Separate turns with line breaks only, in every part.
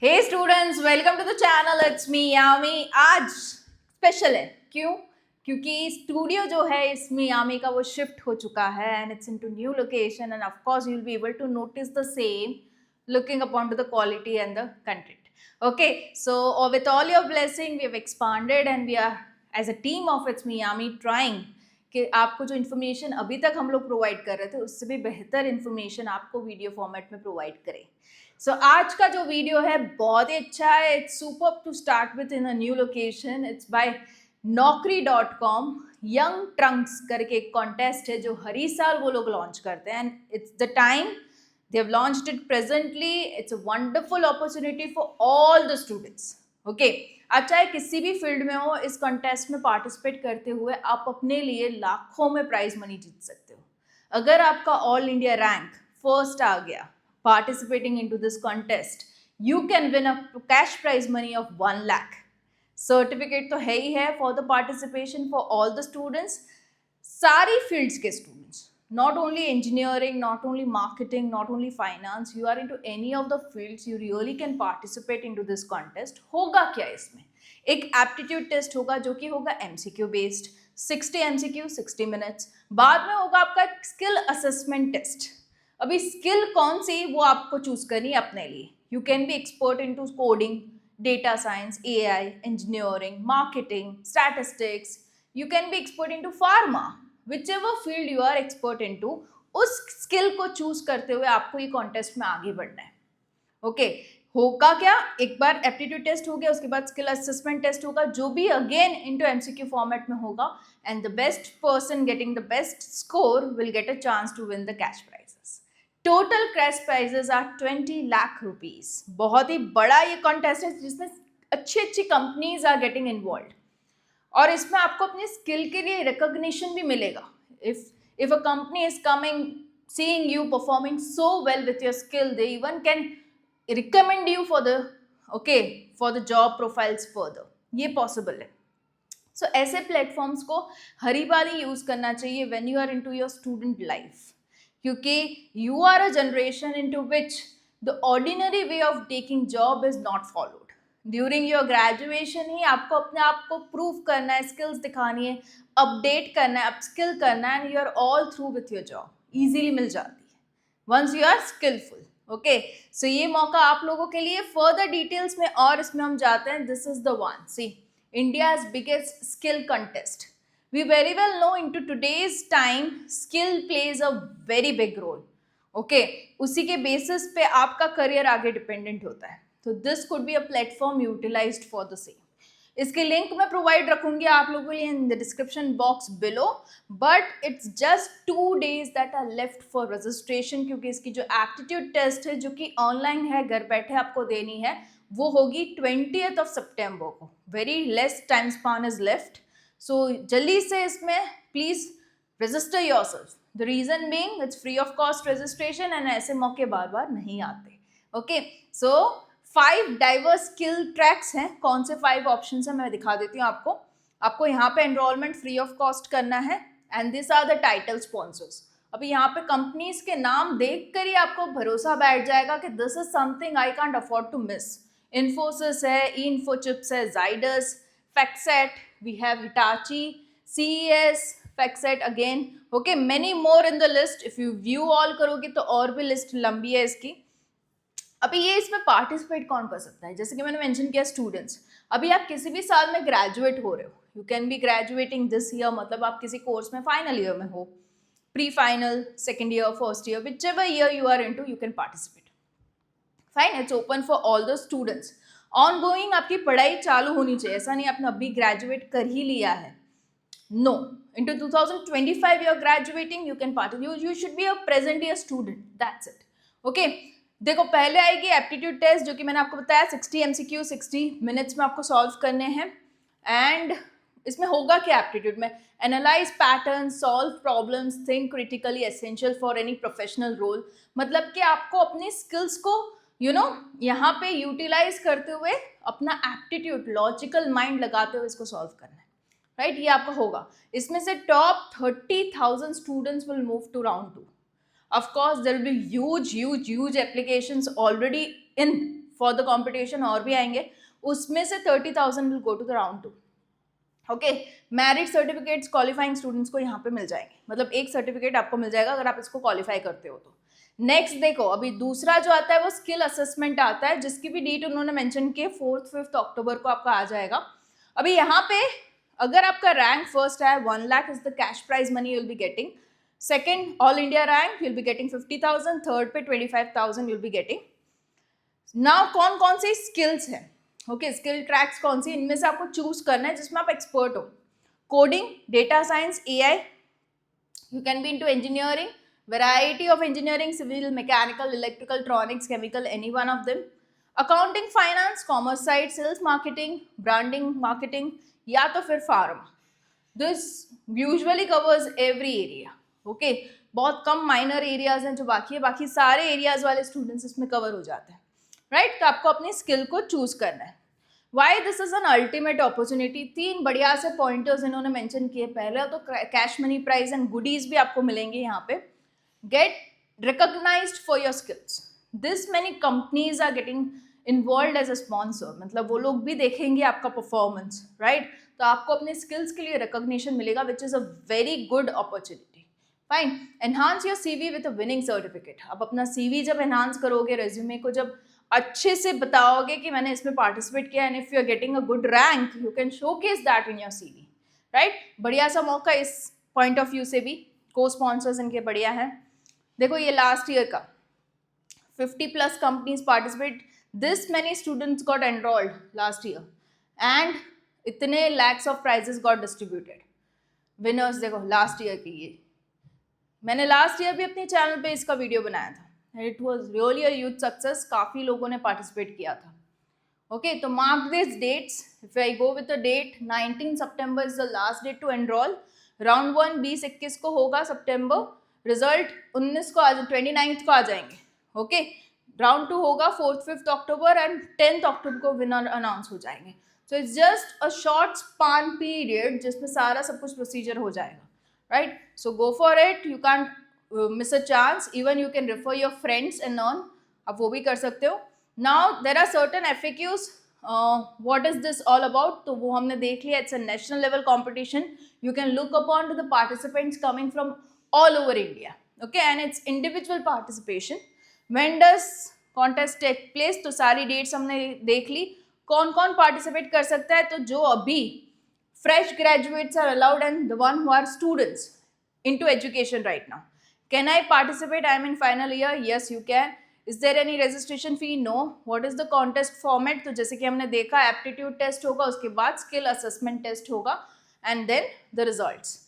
Hey students, welcome to the channel. It's me Yami. आज special है, क्यों? क्योंकि स्टूडियो जो है इस मियामी का वो शिफ्ट हो चुका है and it's into new location and of course you will be able to notice the same looking upon to the quality and the content. Okay, so with all your blessing we have expanded and we are as a team of It's Miami trying कि आपको जो information अभी तक हम लोग provide कर रहे थे उससे भी बेहतर इन्फॉर्मेशन आपको वीडियो फॉर्मेट में प्रोवाइड करें। सो आज का जो वीडियो है बहुत ही अच्छा है। It's super to start with in a new location. It's by naukri.com। Young Turks करके एक कॉन्टेस्ट है जो हर ही साल वो लोग लॉन्च करते हैं and it's the time they have launched it presently. It's a wonderful opportunity for all the students. Okay, आप चाहे किसी भी फील्ड में हो, इस कॉन्टेस्ट में पार्टिसिपेट करते हुए आप अपने लिए लाखों में प्राइज मनी जीत सकते हो। अगर आपका ऑल इंडिया रैंक फर्स्ट आ गया participating into this contest, you can win a cash prize money of 1 lakh. Certificate तो है ही है for the participation for all the students, सारी फील्ड्स के students, not only engineering, not only marketing, not only finance, you are into any of the fields, you really can participate into this contest. होगा क्या इसमें? एक aptitude test होगा जो कि होगा एमसीक्यू बेस्ड, 60 एमसीक्यू 60 मिनट्स। बाद में होगा आपका स्किल असेसमेंट टेस्ट। अभी स्किल कौन सी वो आपको चूज करनी है अपने लिए। You can B expert into coding, data science, AI, engineering, marketing, statistics. You can B expert into pharma. whichever field you are expert into, उस स्किल को चूज करते हुए आपको ये कॉन्टेस्ट में आगे बढ़ना है। ओके, होगा क्या? एक बार एप्टीट्यूड टेस्ट हो गया, उसके बाद स्किल असेसमेंट टेस्ट होगा जो भी अगेन इनटू एमसीक्यू फॉर्मेट में होगा and the best person getting the best score will get a chance to win the cash prizes. Total cash prizes are 20 lakh rupees. बहुत ही बड़ा ये कॉन्टेस्ट है जिसमें अच्छी अच्छी कंपनीज आर गेटिंग इन्वॉल्व और इसमें आपको अपनी स्किल के लिए रिकॉग्निशन भी मिलेगा। If a company is coming seeing you performing so well with your skill, they even can recommend you for the job profiles further. ये पॉसिबल है। सो ऐसे प्लेटफॉर्म्स को हरी बारी यूज करना चाहिए when you are into your student life, क्योंकि you are a generation into which the ordinary way of taking job is not followed. During your graduation ही आपको अपने आप को प्रूव करना है, स्किल्स दिखानी है, अपडेट करना है, अपस्किल करना है and you are all through with your job. Easily मिल जाती है once you are skillful. Okay, so ये मौका आप लोगों के लिए। फर्दर डिटेल्स में और इसमें हम जाते हैं। This is the one, C, India's biggest skill contest. We very well know in to today's time skill plays a very big role. Okay, उसी के बेसिस पे आपका करियर आगे डिपेंडेंट होता है। तो this could be a platform utilized for the same. इसके link मैं प्रोवाइड रखूंगी आप लोगों के लिए in the description box below, but it's just 2 days that are left for registration, क्योंकि इसकी जो एप्टीट्यूड टेस्ट है जो कि ऑनलाइन है, घर बैठे आपको देनी है, वो होगी 20th of September को। Very less time span is left, so जल्दी से इसमें please register yourself. The reason being it's free of cost registration and ऐसे मौके बार बार नहीं आते। Okay, so 5 diverse skill tracks हैं। कौन से 5 ऑप्शन है मैं दिखा देती हूँ आपको। आपको यहाँ पे एनरोलमेंट फ्री ऑफ कॉस्ट करना है and this are the title sponsors. अभी यहाँ पे कंपनीज के नाम देख कर ही आपको भरोसा बैठ जाएगा कि this is something I can't afford to miss. Infosys है, इन्फोचिप्स है, जाइडस, फैक्सेट, वी हैव हिटाची, CES, फैक्सेट again. Okay, many more in the list. If you view all करोगे तो और भी लिस्ट लंबी है इसकी। अभी ये इसमें पार्टिसिपेट कौन कर सकता है? जैसे कि मैंने मेंशन किया स्टूडेंट्स। अभी आप किसी भी साल में ग्रेजुएट हो रहे हो, you can be graduating this year, मतलब आप किसी कोर्स में फाइनल ईयर में हो, pre final, second year, first year, whichever year you are into, you can participate. Fine, it's open for all the students. Ongoing आपकी पढ़ाई चालू होनी चाहिए, ऐसा नहीं आपने अभी ग्रेजुएट कर ही लिया है। No, into 2025 you are graduating, you can participate. You should be a present year student, that's it. Okay, देखो पहले आएगी एप्टीट्यूड टेस्ट जो कि मैंने आपको बताया 60 MCQ 60 मिनट्स में आपको सॉल्व करने हैं। एंड इसमें होगा क्या एप्टीट्यूड में? Analyse pattern, solve problems, think critically, essential for any professional role. मतलब कि आपको अपनी स्किल्स को यहाँ पे यूटिलाइज करते हुए अपना एप्टीट्यूड, लॉजिकल माइंड लगाते हुए इसको सॉल्व करना है। राइट, ये आपका होगा। इसमें से top 30,000 students will move to round 2। Of course, there will be huge applications already in for the competition और भी आएंगे, उसमें से 30,000 will go to the round 2. Okay, merit certificates qualifying students को यहाँ पे मिल जाएंगे, मतलब एक सर्टिफिकेट आपको मिल जाएगा अगर आप इसको क्वालिफाई करते हो तो. नेक्स्ट देखो, अभी दूसरा जो आता है वो स्किल असेसमेंट आता है, जिसकी भी डेट उन्होंने मेंशन की है 4th-5th अक्टूबर को आपका आ जाएगा. अभी यहाँ पे अगर आपका रैंक फर्स्ट है 1 lakh is the cash prize money you will be getting. Second all India rank you will be getting 50,000. Third पे 25,000 you will be getting. Now कौन कौन सी स्किल्स हैं, ओके, स्किल ट्रैक्स कौन सी, इनमें से आपको चूज करना है जिसमें आप एक्सपर्ट हो. Coding, data science, AI, you can B into engineering, variety of engineering, civil, mechanical, electrical, electronics, chemical, any one of them. Accounting, finance, commerce side, sales, marketing, branding, marketing, या तो फिर pharma. This usually covers every area. Okay, बहुत कम minor areas हैं जो बाकी है, बाकी सारे areas वाले students इसमें cover हो जाते हैं, right? तो आपको अपनी skill को choose करना है. Why this is an ultimate opportunity? 3 बढ़िया से pointers इन्होंने mention किए. पहले तो cash money prize and goodies भी आपको मिलेंगे यहाँ पे. Get recognized for your skills. This many companies are getting involved as a sponsor. मतलब वो लोग भी देखेंगे आपका performance, right? तो आपको अपने skills के लिए recognition मिलेगा, which is a very good opportunity. Fine. Enhance your CV with a winning certificate. आप अपना CV जब enhance करोगे, resume को जब अच्छे से बताओगे कि मैंने इसमें participate किया, and if you are getting a good rank, you can showcase that in your CV, right? बढ़िया सा मौका इस point of view से भी. Co-sponsors इनके बढ़िया हैं. देखो ये लास्ट ईयर का 50+ companies participate, this many students got enrolled last year and इतने lakhs of prizes got distributed. Winners देखो लास्ट ईयर की, ये मैंने लास्ट ईयर भी अपने चैनल पे इसका वीडियो बनाया था. It was really a huge success, काफ़ी लोगों ने पार्टिसिपेट किया था. ओके, तो mark this dates. If I go with the date, 19 सितंबर is the last date to enrol. Round 1 20-21 को होगा सितंबर. रिजल्ट 19 को 29th को आ जाएंगे. ओके, राउंड 2 होगा 4th-5th अक्टूबर एंड 10th अक्टूबर को विनर अनाउंस हो जाएंगे. So it's just a short span period जिसमें सारा सब कुछ प्रोसीजर हो जाएगा, right? So go for it, you can miss a chance. Even you can refer your friends and earn, आप वो भी कर सकते हो. Now there are certain FAQs. What is this all about, तो वो हमने देख लिया. It's a national level competition. You can look upon to the participants coming from all over India, okay, and it's individual participation. When does contest take place? तो सारी dates हमने देख ली. कौन कौन participate कर सकता है, तो जो अभी fresh graduates are allowed and the one who are students into education right now. Can I participate? I am in final year. Yes, you can. Is there any registration fee? No. What is the contest format? तो जैसे कि हमने देखा aptitude test होगा, उसके बाद skill assessment test होगा and then the results.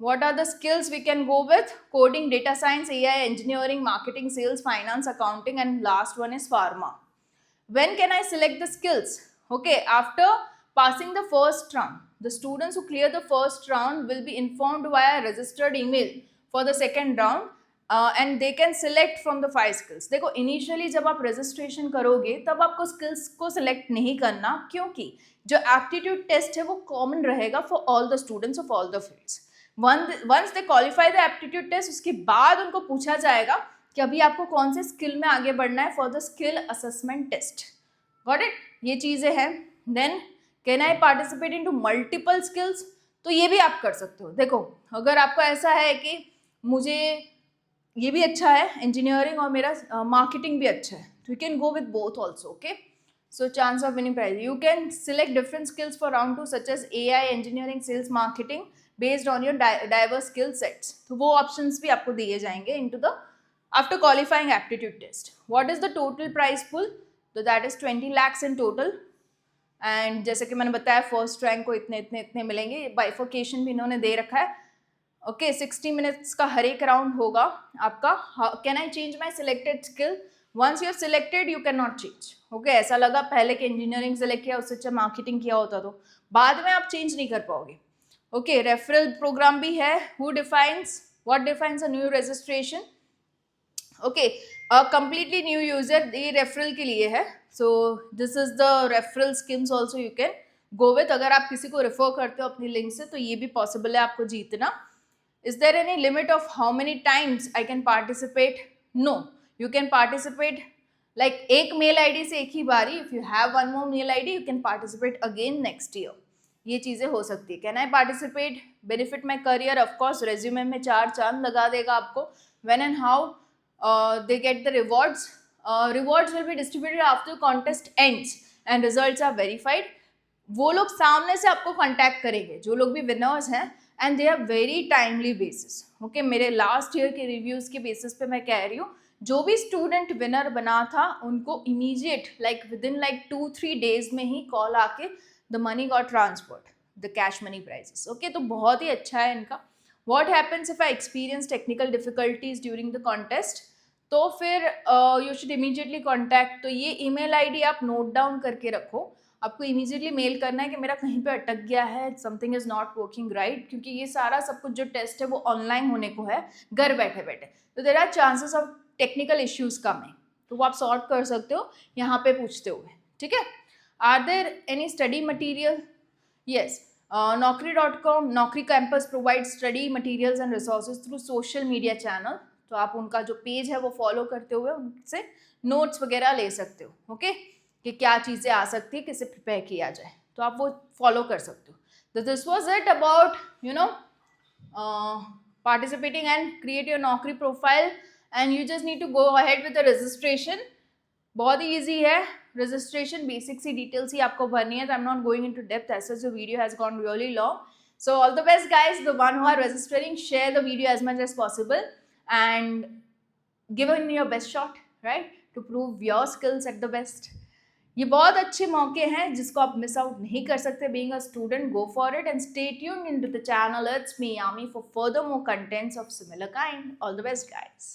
What are the skills we can go with? Coding, data science, AI, engineering, marketing, sales, finance, accounting, and last one is pharma. When can I select the skills? Okay, after passing the first round, the students who clear the first round will be informed via registered email for the second round and they can select from the 5 skills. देखो initially जब आप registration करोगे तब आपको skills को select नहीं करना, क्योंकि जो aptitude test है वो common रहेगा for all the students of all the fields. Once they qualify the aptitude test, उसके बाद उनको पूछा जाएगा कि अभी आपको कौन से स्किल में आगे बढ़ना है for the skill assessment test. Got it? ये चीज़ें हैं. Then can I participate into multiple skills? तो ये भी आप कर सकते हो. देखो अगर आपको ऐसा है कि मुझे ये भी अच्छा है इंजीनियरिंग और मेरा मार्केटिंग भी अच्छा है, तो you can go with both also. Okay, so chance of winning prize. You can select different skills for round 2 such as AI, engineering, sales, marketing based on your diverse skill sets. तो वो options भी आपको दिए जाएंगे into the after qualifying aptitude test. What is the total prize pool? So that is 20 lakhs in total. And जैसे कि मैंने बताया फर्स्ट रैंक को इतने इतने इतने मिलेंगे. बाइफोकेशन भी इन्होंने दे रखा है. ओके, 60 मिनट्स का हर एक राउंड होगा आपका. Can I change my selected skill? Once you are selected you can not change. Okay, ऐसा लगा पहले कि इंजीनियरिंग सेलेक्ट किया उससे अच्छा मार्केटिंग किया होता तो बाद में आप चेंज नहीं कर पाओगे. ओके, रेफरल प्रोग्राम भी है. What defines a new registration? Okay, completely new user, ये रेफरल के लिए है. So this is the referral schemes also you can go with. अगर आप किसी को रेफर करते हो अपनी लिंक से तो ये भी पॉसिबल है आपको जीतना. Is there any limit of how many times I can participate? No, you can participate like एक मेल आईडी से एक ही बारी, if you have one more mail ID you can participate again next year. ये चीजें हो सकती है। Can I participate, benefit my career, of course resume में 4 चांद लगा देगा आपको। When and how they get the rewards, rewards will be distributed after contest ends and results are verified. वो लोग सामने से आपको कांटेक्ट करेंगे जो लोग भी विनर्स हैं, and they are very timely basis. Okay, मेरे लास्ट ईयर के रिव्यूज के बेसिस पे मैं कह रही हूँ, जो भी स्टूडेंट विनर बना था उनको immediate like with in like 2-3 days में ही कॉल आके the money got transferred, the cash money prizes. Okay, तो बहुत ही अच्छा है इनका। What happens if I experience technical difficulties during the contest, तो फिर यू शुड इमीडिएटली कॉन्टैक्ट। तो ये ईमेल आईडी आप नोट डाउन करके रखो, आपको इमीडिएटली मेल करना है कि मेरा कहीं पे अटक गया है, something is not working right, क्योंकि ये सारा सब कुछ जो टेस्ट है वो ऑनलाइन होने को है, घर बैठे बैठे, तो there are chances of technical issues coming, तो वो आप सॉर्ट कर सकते हो यहाँ पे पूछते हुए। ठीक है, are there any study material? Yes, naukri.com, Naukri campus provide study materials and resources through social media channel. तो आप उनका जो पेज है वो फॉलो करते हुए उनसे नोट्स वगैरह ले सकते हो। ओके, कि क्या चीज़ें आ सकती है, किसे प्रिपेयर किया जाए, तो आप वो फॉलो कर सकते हो। तो this was it about you know participating and create your Naukri profile, and you just need to go ahead with the registration. बहुत ही ईजी है रजिस्ट्रेशन, बेसिक सी डिटेल्स ही आपको भरनी है, तो I am not going into depth as such, the video has gone really long. So all the best guys, the one who are registering, share the video as much as possible and give in your best shot, right, to prove your skills at the best. ये बहुत अच्छे मौके हैं जिसको आप miss out नहीं कर सकते। Being a student, go for it and stay tuned into the channel it's me Yami for further more contents of similar kind. All the best guys.